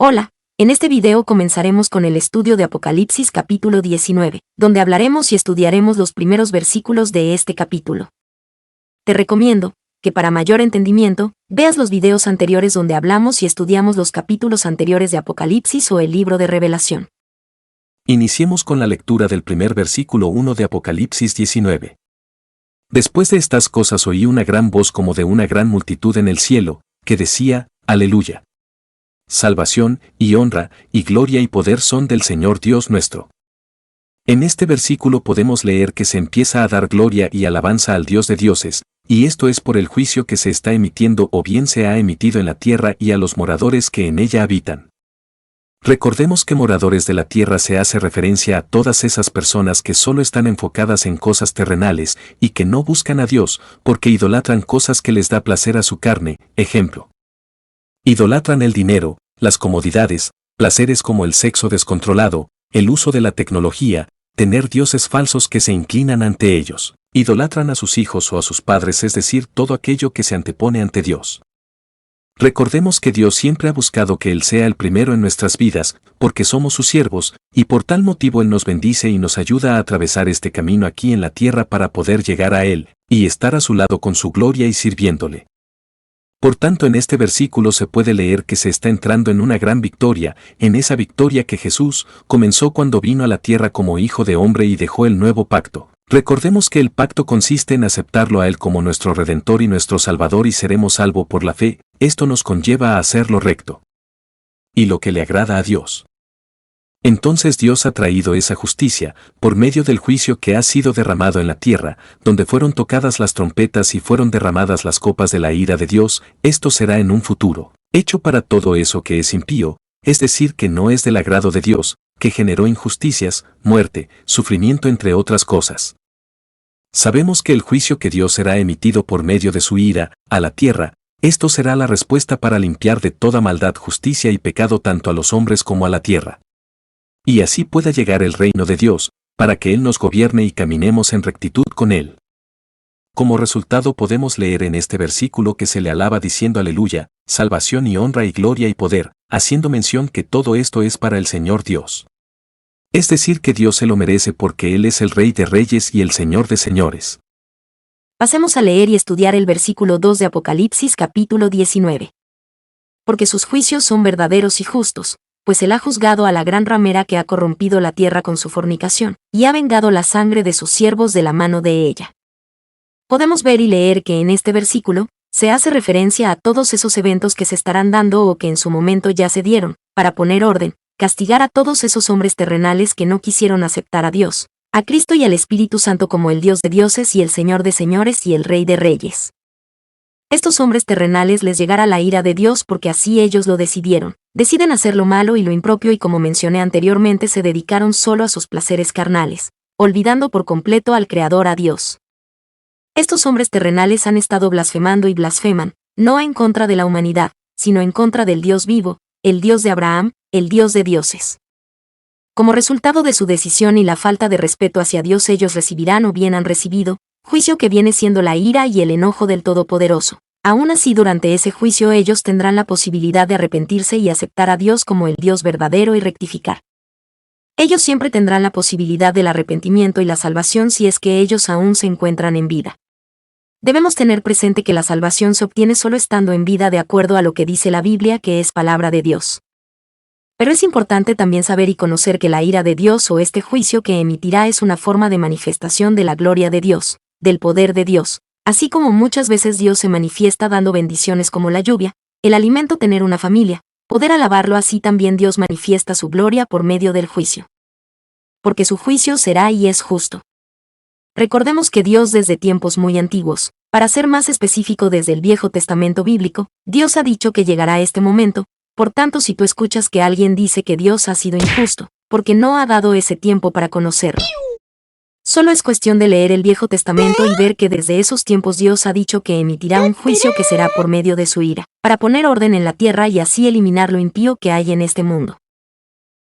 Hola, en este video comenzaremos con el estudio de Apocalipsis capítulo 19, donde hablaremos y estudiaremos los primeros versículos de este capítulo. Te recomiendo que para mayor entendimiento, veas los videos anteriores donde hablamos y estudiamos los capítulos anteriores de Apocalipsis o el libro de Revelación. Iniciemos con la lectura del primer versículo 1 de Apocalipsis 19. Después de estas cosas oí una gran voz como de una gran multitud en el cielo, que decía, Aleluya. Salvación, y honra, y gloria y poder son del Señor Dios nuestro. En este versículo podemos leer que se empieza a dar gloria y alabanza al Dios de dioses, y esto es por el juicio que se está emitiendo o bien se ha emitido en la tierra y a los moradores que en ella habitan. Recordemos que moradores de la tierra se hace referencia a todas esas personas que solo están enfocadas en cosas terrenales y que no buscan a Dios porque idolatran cosas que les da placer a su carne, ejemplo. Idolatran el dinero, las comodidades, placeres como el sexo descontrolado, el uso de la tecnología, tener dioses falsos que se inclinan ante ellos. Idolatran a sus hijos o a sus padres, es decir, todo aquello que se antepone ante Dios. Recordemos que Dios siempre ha buscado que Él sea el primero en nuestras vidas, porque somos sus siervos, y por tal motivo Él nos bendice y nos ayuda a atravesar este camino aquí en la tierra para poder llegar a Él, y estar a su lado con su gloria y sirviéndole. Por tanto, en este versículo se puede leer que se está entrando en una gran victoria, en esa victoria que Jesús comenzó cuando vino a la tierra como Hijo de Hombre y dejó el nuevo pacto. Recordemos que el pacto consiste en aceptarlo a Él como nuestro Redentor y nuestro Salvador y seremos salvos por la fe. Esto nos conlleva a hacer lo recto y lo que le agrada a Dios. Entonces Dios ha traído esa justicia, por medio del juicio que ha sido derramado en la tierra, donde fueron tocadas las trompetas y fueron derramadas las copas de la ira de Dios. Esto será en un futuro, hecho para todo eso que es impío, es decir, que no es del agrado de Dios, que generó injusticias, muerte, sufrimiento entre otras cosas. Sabemos que el juicio que Dios será emitido por medio de su ira, a la tierra, esto será la respuesta para limpiar de toda maldad, justicia y pecado tanto a los hombres como a la tierra. Y así pueda llegar el reino de Dios, para que Él nos gobierne y caminemos en rectitud con Él. Como resultado podemos leer en este versículo que se le alaba diciendo aleluya, salvación y honra y gloria y poder, haciendo mención que todo esto es para el Señor Dios. Es decir, que Dios se lo merece porque Él es el Rey de Reyes y el Señor de Señores. Pasemos a leer y estudiar el versículo 2 de Apocalipsis capítulo 19. Porque sus juicios son verdaderos y justos, pues Él ha juzgado a la gran ramera que ha corrompido la tierra con su fornicación, y ha vengado la sangre de sus siervos de la mano de ella. Podemos ver y leer que en este versículo, se hace referencia a todos esos eventos que se estarán dando o que en su momento ya se dieron, para poner orden, castigar a todos esos hombres terrenales que no quisieron aceptar a Dios, a Cristo y al Espíritu Santo como el Dios de dioses y el Señor de señores y el Rey de reyes. Estos hombres terrenales les llegará la ira de Dios porque así ellos lo decidieron. Deciden hacer lo malo y lo impropio y como mencioné anteriormente se dedicaron solo a sus placeres carnales, olvidando por completo al Creador, a Dios. Estos hombres terrenales han estado blasfemando y blasfeman, no en contra de la humanidad, sino en contra del Dios vivo, el Dios de Abraham, el Dios de dioses. Como resultado de su decisión y la falta de respeto hacia Dios, ellos recibirán o bien han recibido juicio que viene siendo la ira y el enojo del Todopoderoso. Aún así, durante ese juicio ellos tendrán la posibilidad de arrepentirse y aceptar a Dios como el Dios verdadero y rectificar. Ellos siempre tendrán la posibilidad del arrepentimiento y la salvación si es que ellos aún se encuentran en vida. Debemos tener presente que la salvación se obtiene solo estando en vida de acuerdo a lo que dice la Biblia, que es palabra de Dios. Pero es importante también saber y conocer que la ira de Dios o este juicio que emitirá es una forma de manifestación de la gloria de Dios, del poder de Dios. Así como muchas veces Dios se manifiesta dando bendiciones como la lluvia, el alimento, tener una familia, poder alabarlo, así también Dios manifiesta su gloria por medio del juicio. Porque su juicio será y es justo. Recordemos que Dios desde tiempos muy antiguos, para ser más específico desde el Viejo Testamento bíblico, Dios ha dicho que llegará este momento. Por tanto, si tú escuchas que alguien dice que Dios ha sido injusto, porque no ha dado ese tiempo para conocerlo. Solo es cuestión de leer el Viejo Testamento y ver que desde esos tiempos Dios ha dicho que emitirá un juicio que será por medio de su ira, para poner orden en la tierra y así eliminar lo impío que hay en este mundo.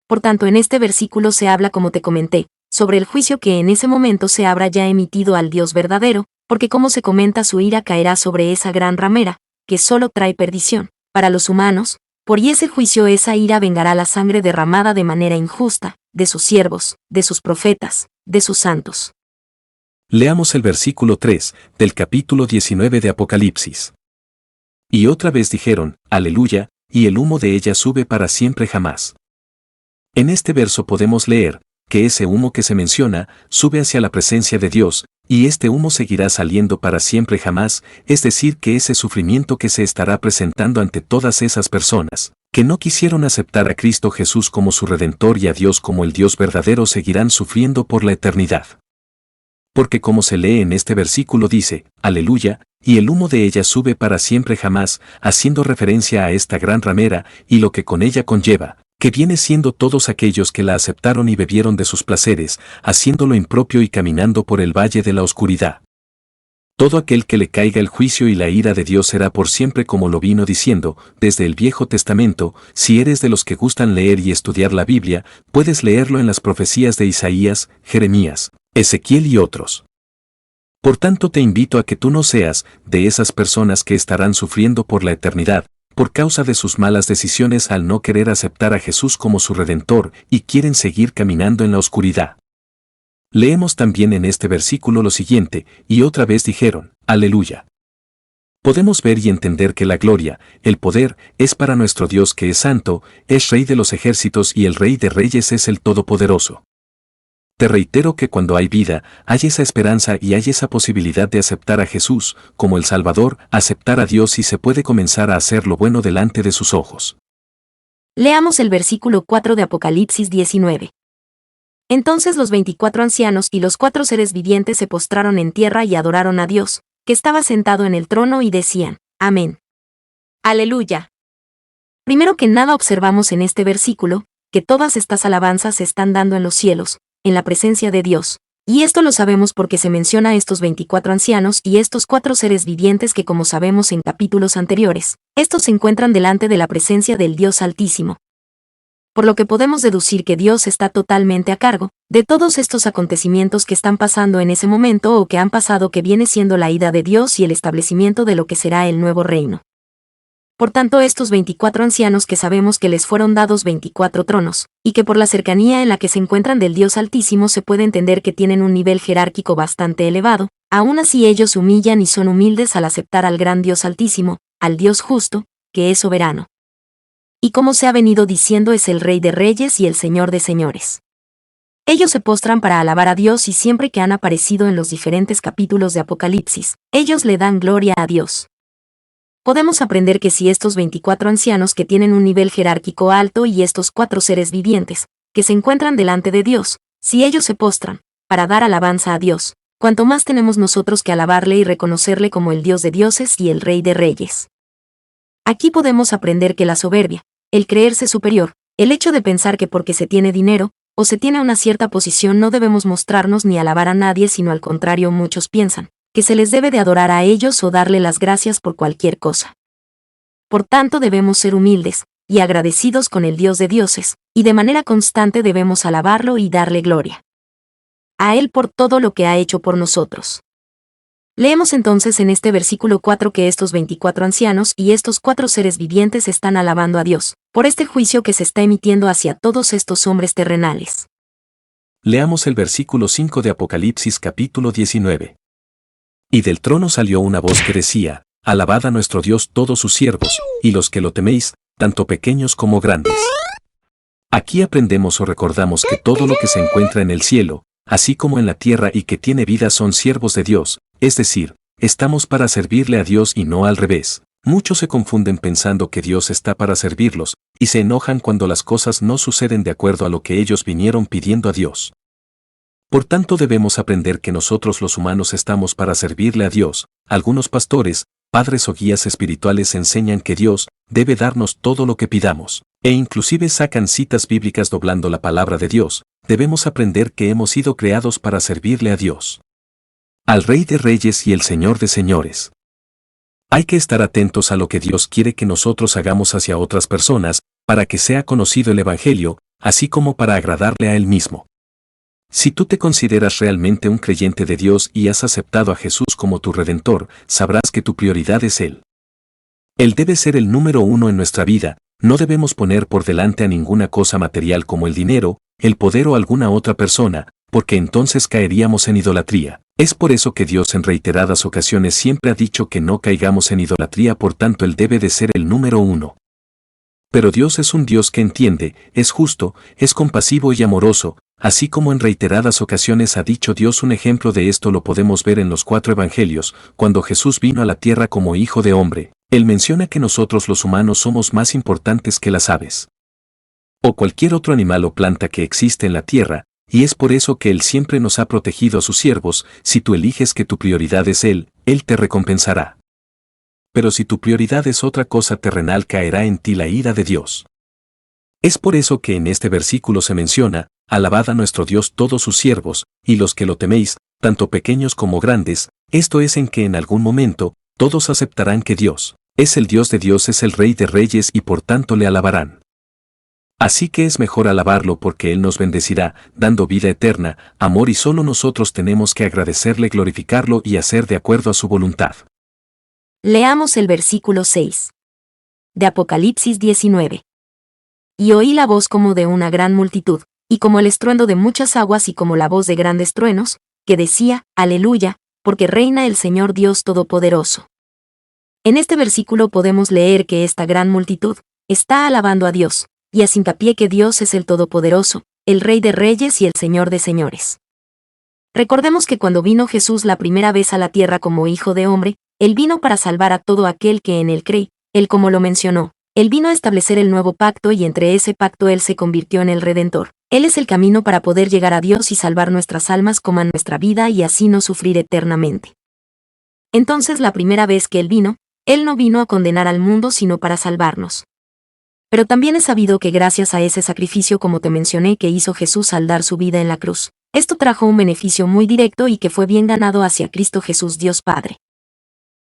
Por tanto, en este versículo se habla, como te comenté, sobre el juicio que en ese momento se habrá ya emitido al Dios verdadero, porque como se comenta, su ira caerá sobre esa gran ramera, que solo trae perdición, para los humanos, Por ese juicio esa ira vengará la sangre derramada de manera injusta, de sus siervos, de sus profetas, de sus santos. Leamos el versículo 3 del capítulo 19 de Apocalipsis. Y otra vez dijeron, Aleluya, y el humo de ella sube para siempre jamás. En este verso podemos leer que ese humo que se menciona sube hacia la presencia de Dios, y este humo seguirá saliendo para siempre jamás, es decir, que ese sufrimiento que se estará presentando ante todas esas personas que no quisieron aceptar a Cristo Jesús como su Redentor y a Dios como el Dios verdadero seguirán sufriendo por la eternidad. Porque como se lee en este versículo dice, Aleluya, y el humo de ella sube para siempre jamás, haciendo referencia a esta gran ramera y lo que con ella conlleva, que viene siendo todos aquellos que la aceptaron y bebieron de sus placeres, haciendo lo impropio y caminando por el valle de la oscuridad. Todo aquel que le caiga el juicio y la ira de Dios será por siempre como lo vino diciendo, desde el Viejo Testamento. Si eres de los que gustan leer y estudiar la Biblia, puedes leerlo en las profecías de Isaías, Jeremías, Ezequiel y otros. Por tanto te invito a que tú no seas de esas personas que estarán sufriendo por la eternidad, por causa de sus malas decisiones al no querer aceptar a Jesús como su Redentor y quieren seguir caminando en la oscuridad. Leemos también en este versículo lo siguiente, y otra vez dijeron, Aleluya. Podemos ver y entender que la gloria, el poder, es para nuestro Dios que es santo, es Rey de los ejércitos y el Rey de reyes es el Todopoderoso. Te reitero que cuando hay vida, hay esa esperanza y hay esa posibilidad de aceptar a Jesús como el Salvador, aceptar a Dios y se puede comenzar a hacer lo bueno delante de sus ojos. Leamos el versículo 4 de Apocalipsis 19. Entonces los 24 ancianos y los 4 seres vivientes se postraron en tierra y adoraron a Dios, que estaba sentado en el trono y decían, Amén. Aleluya. Primero que nada observamos en este versículo, que todas estas alabanzas se están dando en los cielos, en la presencia de Dios, y esto lo sabemos porque se menciona a estos 24 ancianos y estos 4 seres vivientes que como sabemos en capítulos anteriores, estos se encuentran delante de la presencia del Dios Altísimo. Por lo que podemos deducir que Dios está totalmente a cargo de todos estos acontecimientos que están pasando en ese momento o que han pasado que viene siendo la ida de Dios y el establecimiento de lo que será el nuevo reino. Por tanto, estos 24 ancianos que sabemos que les fueron dados 24 tronos, y que por la cercanía en la que se encuentran del Dios Altísimo se puede entender que tienen un nivel jerárquico bastante elevado, aún así ellos se humillan y son humildes al aceptar al gran Dios Altísimo, al Dios justo, que es soberano. Y como se ha venido diciendo es el Rey de Reyes y el Señor de Señores. Ellos se postran para alabar a Dios y siempre que han aparecido en los diferentes capítulos de Apocalipsis, ellos le dan gloria a Dios. Podemos aprender que si estos 24 ancianos que tienen un nivel jerárquico alto y estos 4 seres vivientes, que se encuentran delante de Dios, si ellos se postran, para dar alabanza a Dios, cuanto más tenemos nosotros que alabarle y reconocerle como el Dios de dioses y el Rey de reyes. Aquí podemos aprender que la soberbia, el creerse superior, el hecho de pensar que porque se tiene dinero, o se tiene una cierta posición no debemos mostrarnos ni alabar a nadie sino al contrario muchos piensan, que se les debe de adorar a ellos o darle las gracias por cualquier cosa. Por tanto debemos ser humildes, y agradecidos con el Dios de dioses, y de manera constante debemos alabarlo y darle gloria a Él por todo lo que ha hecho por nosotros. Leemos entonces en este versículo 4 que estos 24 ancianos y estos 4 seres vivientes están alabando a Dios, por este juicio que se está emitiendo hacia todos estos hombres terrenales. Leamos el versículo 5 de Apocalipsis capítulo 19. Y del trono salió una voz que decía, Alabad a nuestro Dios todos sus siervos, y los que lo teméis, tanto pequeños como grandes. Aquí aprendemos o recordamos que todo lo que se encuentra en el cielo, así como en la tierra y que tiene vida son siervos de Dios, es decir, estamos para servirle a Dios y no al revés. Muchos se confunden pensando que Dios está para servirlos, y se enojan cuando las cosas no suceden de acuerdo a lo que ellos vinieron pidiendo a Dios. Por tanto debemos aprender que nosotros los humanos estamos para servirle a Dios. Algunos pastores, padres o guías espirituales enseñan que Dios debe darnos todo lo que pidamos, e inclusive sacan citas bíblicas doblando la palabra de Dios. Debemos aprender que hemos sido creados para servirle a Dios, al Rey de Reyes y el Señor de Señores. Hay que estar atentos a lo que Dios quiere que nosotros hagamos hacia otras personas, para que sea conocido el Evangelio, así como para agradarle a Él mismo. Si tú te consideras realmente un creyente de Dios y has aceptado a Jesús como tu Redentor, sabrás que tu prioridad es Él. Él debe ser el número 1 en nuestra vida, no debemos poner por delante a ninguna cosa material como el dinero, el poder o alguna otra persona, porque entonces caeríamos en idolatría. Es por eso que Dios en reiteradas ocasiones siempre ha dicho que no caigamos en idolatría, por tanto Él debe de ser el número uno. Pero Dios es un Dios que entiende, es justo, es compasivo y amoroso, así como en reiteradas ocasiones ha dicho Dios. Un ejemplo de esto lo podemos ver en los 4 evangelios, cuando Jesús vino a la tierra como hijo de hombre. Él menciona que nosotros los humanos somos más importantes que las aves o cualquier otro animal o planta que existe en la tierra, y es por eso que Él siempre nos ha protegido a sus siervos. Si tú eliges que tu prioridad es Él, Él te recompensará. Pero si tu prioridad es otra cosa terrenal, caerá en ti la ira de Dios. Es por eso que en este versículo se menciona: alabad a nuestro Dios todos sus siervos, y los que lo teméis, tanto pequeños como grandes. Esto es en que en algún momento, todos aceptarán que Dios es el Dios de Dios, es el Rey de Reyes, y por tanto le alabarán. Así que es mejor alabarlo, porque Él nos bendecirá, dando vida eterna, amor, y solo nosotros tenemos que agradecerle, glorificarlo y hacer de acuerdo a su voluntad. Leamos el versículo 6. De Apocalipsis 19. Y oí la voz como de una gran multitud, y como el estruendo de muchas aguas, y como la voz de grandes truenos, que decía: Aleluya, porque reina el Señor Dios Todopoderoso. En este versículo podemos leer que esta gran multitud está alabando a Dios, y hace hincapié que Dios es el Todopoderoso, el Rey de Reyes y el Señor de Señores. Recordemos que cuando vino Jesús la primera vez a la tierra como hijo de hombre, Él vino para salvar a todo aquel que en Él cree. Él, como lo mencionó, Él vino a establecer el nuevo pacto, y entre ese pacto Él se convirtió en el Redentor. Él es el camino para poder llegar a Dios y salvar nuestras almas, como nuestra vida, y así no sufrir eternamente. Entonces, la primera vez que Él no vino a condenar al mundo, sino para salvarnos. Pero también es sabido que gracias a ese sacrificio, como te mencioné, que hizo Jesús al dar su vida en la cruz, esto trajo un beneficio muy directo y que fue bien ganado hacia Cristo Jesús, Dios Padre.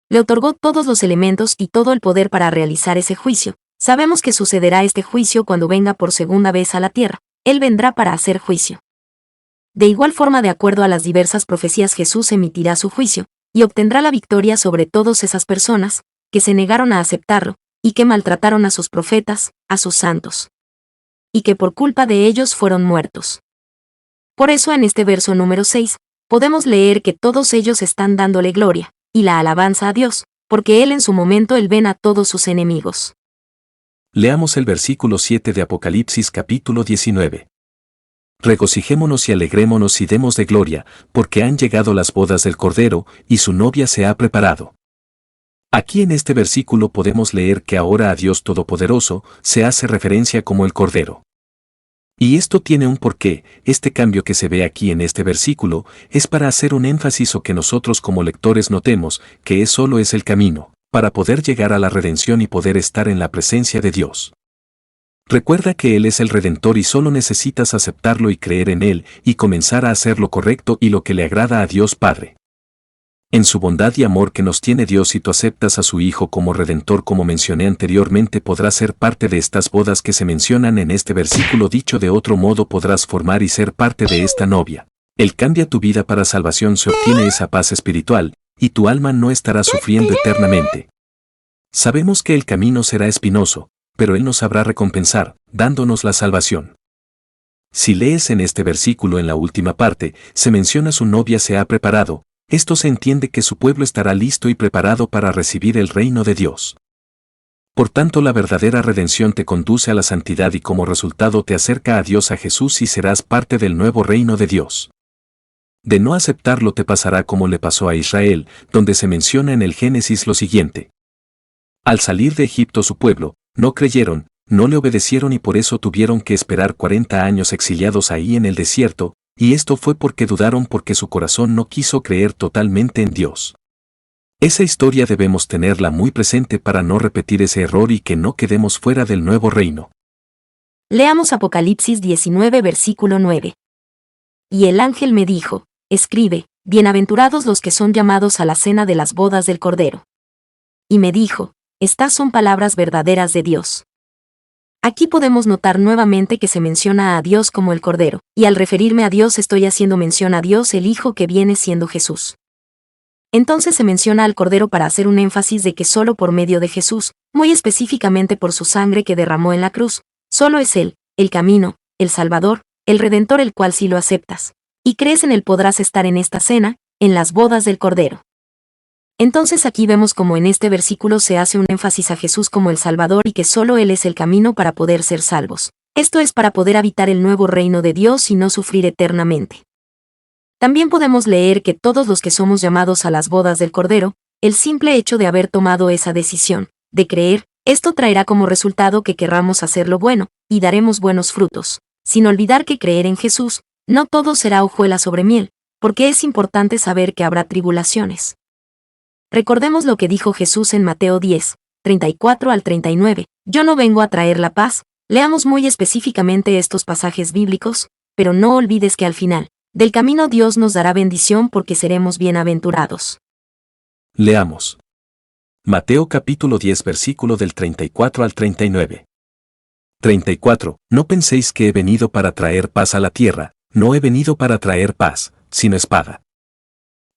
Le otorgó todos los elementos y todo el poder para realizar ese juicio. Sabemos que sucederá este juicio cuando venga por segunda vez a la tierra. Él vendrá para hacer juicio. De igual forma, de acuerdo a las diversas profecías, Jesús emitirá su juicio, y obtendrá la victoria sobre todas esas personas que se negaron a aceptarlo, y que maltrataron a sus profetas, a sus santos, y que por culpa de ellos fueron muertos. Por eso en este verso número 6, podemos leer que todos ellos están dándole gloria y la alabanza a Dios, porque Él en su momento Él ven a todos sus enemigos. Leamos el versículo 7 de Apocalipsis capítulo 19. Regocijémonos y alegrémonos y demos de gloria, porque han llegado las bodas del Cordero, y su novia se ha preparado. Aquí en este versículo podemos leer que ahora a Dios Todopoderoso se hace referencia como el Cordero. Y esto tiene un porqué. Este cambio que se ve aquí en este versículo es para hacer un énfasis, o que nosotros como lectores notemos que solo es el camino para poder llegar a la redención y poder estar en la presencia de Dios. Recuerda que Él es el Redentor y solo necesitas aceptarlo y creer en Él y comenzar a hacer lo correcto y lo que le agrada a Dios Padre. En su bondad y amor que nos tiene Dios, si tú aceptas a su Hijo como Redentor, como mencioné anteriormente, podrás ser parte de estas bodas que se mencionan en este versículo. Dicho de otro modo, podrás formar y ser parte de esta novia. Él cambia tu vida para salvación, se obtiene esa paz espiritual, y tu alma no estará sufriendo eternamente. Sabemos que el camino será espinoso, pero Él nos sabrá recompensar, dándonos la salvación. Si lees en este versículo, en la última parte, se menciona su novia se ha preparado. Esto se entiende que su pueblo estará listo y preparado para recibir el reino de Dios. Por tanto, la verdadera redención te conduce a la santidad y como resultado te acerca a Dios, a Jesús, y serás parte del nuevo reino de Dios. De no aceptarlo te pasará como le pasó a Israel, donde se menciona en el Génesis lo siguiente. Al salir de Egipto su pueblo, no creyeron, no le obedecieron y por eso tuvieron que esperar 40 años exiliados ahí en el desierto, y esto fue porque dudaron, porque su corazón no quiso creer totalmente en Dios. Esa historia debemos tenerla muy presente para no repetir ese error y que no quedemos fuera del nuevo reino. Leamos Apocalipsis 19 versículo 9. Y el ángel me dijo: escribe, bienaventurados los que son llamados a la cena de las bodas del Cordero. Y me dijo: estas son palabras verdaderas de Dios. Aquí podemos notar nuevamente que se menciona a Dios como el Cordero, y al referirme a Dios estoy haciendo mención a Dios el Hijo, que viene siendo Jesús. Entonces se menciona al Cordero para hacer un énfasis de que solo por medio de Jesús, muy específicamente por su sangre que derramó en la cruz. Solo es Él, el camino, el Salvador, el Redentor, el cual si lo aceptas y crees en Él podrás estar en esta cena, en las bodas del Cordero. Entonces aquí vemos como en este versículo se hace un énfasis a Jesús como el Salvador y que solo Él es el camino para poder ser salvos. Esto es para poder habitar el nuevo reino de Dios y no sufrir eternamente. También podemos leer que todos los que somos llamados a las bodas del Cordero, el simple hecho de haber tomado esa decisión, de creer, esto traerá como resultado que querramos hacer lo bueno, y daremos buenos frutos. Sin olvidar que creer en Jesús, no todo será hojuelas sobre miel, porque es importante saber que habrá tribulaciones. Recordemos lo que dijo Jesús en Mateo 10, 34 al 39, yo no vengo a traer la paz. Leamos muy específicamente estos pasajes bíblicos, pero no olvides que al final del camino Dios nos dará bendición porque seremos bienaventurados. Leamos. Mateo capítulo 10 versículo del 34 al 39. 34. No penséis que he venido para traer paz a la tierra, no he venido para traer paz, sino espada.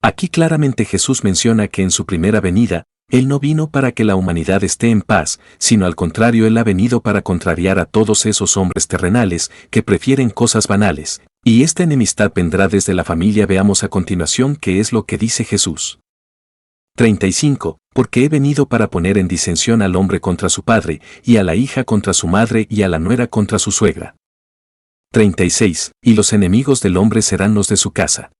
Aquí claramente Jesús menciona que en su primera venida, Él no vino para que la humanidad esté en paz, sino al contrario Él ha venido para contrariar a todos esos hombres terrenales que prefieren cosas banales, y esta enemistad vendrá desde la familia. Veamos a continuación qué es lo que dice Jesús. 35. Porque he venido para poner en disensión al hombre contra su padre, y a la hija contra su madre y a la nuera contra su suegra. 36. Y los enemigos del hombre serán los de su casa.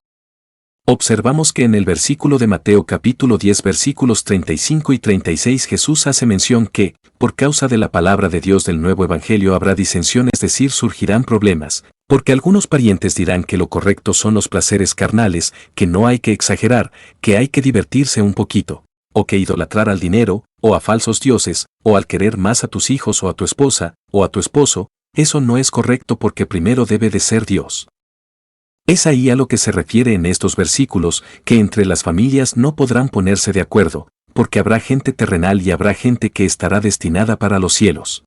Observamos que en el versículo de Mateo capítulo 10 versículos 35 y 36 Jesús hace mención que, por causa de la palabra de Dios del nuevo evangelio habrá disensión, es decir, surgirán problemas, porque algunos parientes dirán que lo correcto son los placeres carnales, que no hay que exagerar, que hay que divertirse un poquito, o que idolatrar al dinero, o a falsos dioses, o al querer más a tus hijos o a tu esposa, o a tu esposo. Eso no es correcto porque primero debe de ser Dios. Es ahí a lo que se refiere en estos versículos, que entre las familias no podrán ponerse de acuerdo, porque habrá gente terrenal y habrá gente que estará destinada para los cielos.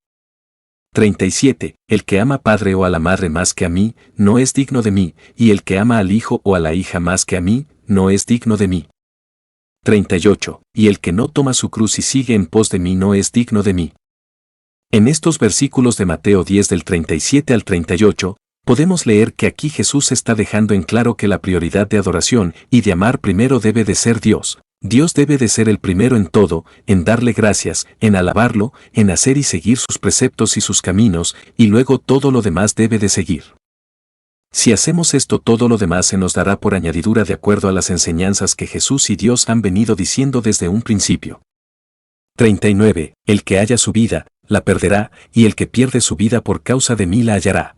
37. El que ama padre o a la madre más que a mí, no es digno de mí, y el que ama al hijo o a la hija más que a mí, no es digno de mí. 38. Y el que no toma su cruz y sigue en pos de mí no es digno de mí. En estos versículos de Mateo 10 del 37 al 38, podemos leer que aquí Jesús está dejando en claro que la prioridad de adoración y de amar primero debe de ser Dios. Dios debe de ser el primero en todo, en darle gracias, en alabarlo, en hacer y seguir sus preceptos y sus caminos, y luego todo lo demás debe de seguir. Si hacemos esto, todo lo demás se nos dará por añadidura de acuerdo a las enseñanzas que Jesús y Dios han venido diciendo desde un principio. 39. El que haya su vida, la perderá, y el que pierde su vida por causa de mí la hallará.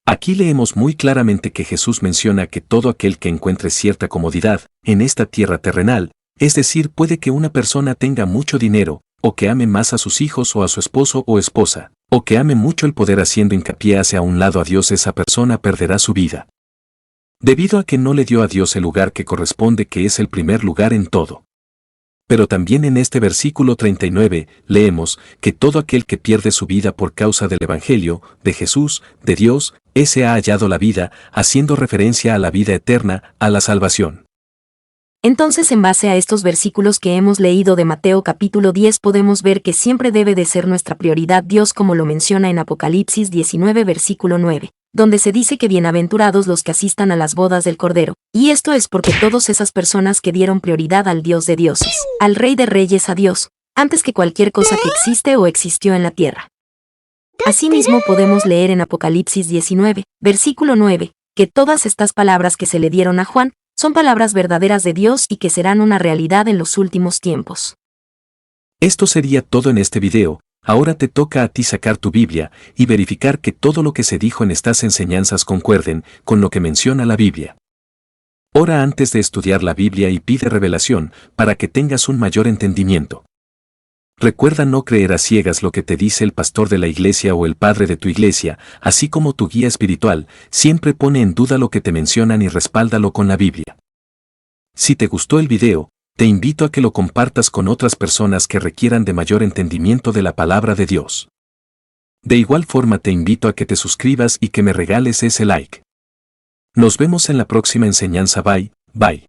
Aquí leemos muy claramente que Jesús menciona que todo aquel que encuentre cierta comodidad en esta tierra terrenal, es decir, puede que una persona tenga mucho dinero, o que ame más a sus hijos o a su esposo o esposa, o que ame mucho el poder haciendo hincapié hacia un lado a Dios, esa persona perderá su vida. Debido a que no le dio a Dios el lugar que corresponde, que es el primer lugar en todo. Pero también en este versículo 39 leemos que todo aquel que pierde su vida por causa del Evangelio, de Jesús, de Dios, ese ha hallado la vida, haciendo referencia a la vida eterna, a la salvación. Entonces, en base a estos versículos que hemos leído de Mateo capítulo 10 podemos ver que siempre debe de ser nuestra prioridad Dios, como lo menciona en Apocalipsis 19 versículo 9. Donde se dice que bienaventurados los que asistan a las bodas del Cordero, y esto es porque todas esas personas que dieron prioridad al Dios de dioses, al Rey de reyes, a Dios, antes que cualquier cosa que existe o existió en la tierra. Asimismo podemos leer en Apocalipsis 19, versículo 9, que todas estas palabras que se le dieron a Juan, son palabras verdaderas de Dios y que serán una realidad en los últimos tiempos. Esto sería todo en este video. Ahora te toca a ti sacar tu Biblia y verificar que todo lo que se dijo en estas enseñanzas concuerden con lo que menciona la Biblia. Ora antes de estudiar la Biblia y pide revelación para que tengas un mayor entendimiento. Recuerda no creer a ciegas lo que te dice el pastor de la iglesia o el padre de tu iglesia, así como tu guía espiritual, siempre pone en duda lo que te mencionan y respáldalo con la Biblia. Si te gustó el video, te invito a que lo compartas con otras personas que requieran de mayor entendimiento de la palabra de Dios. De igual forma te invito a que te suscribas y que me regales ese like. Nos vemos en la próxima enseñanza. Bye, bye.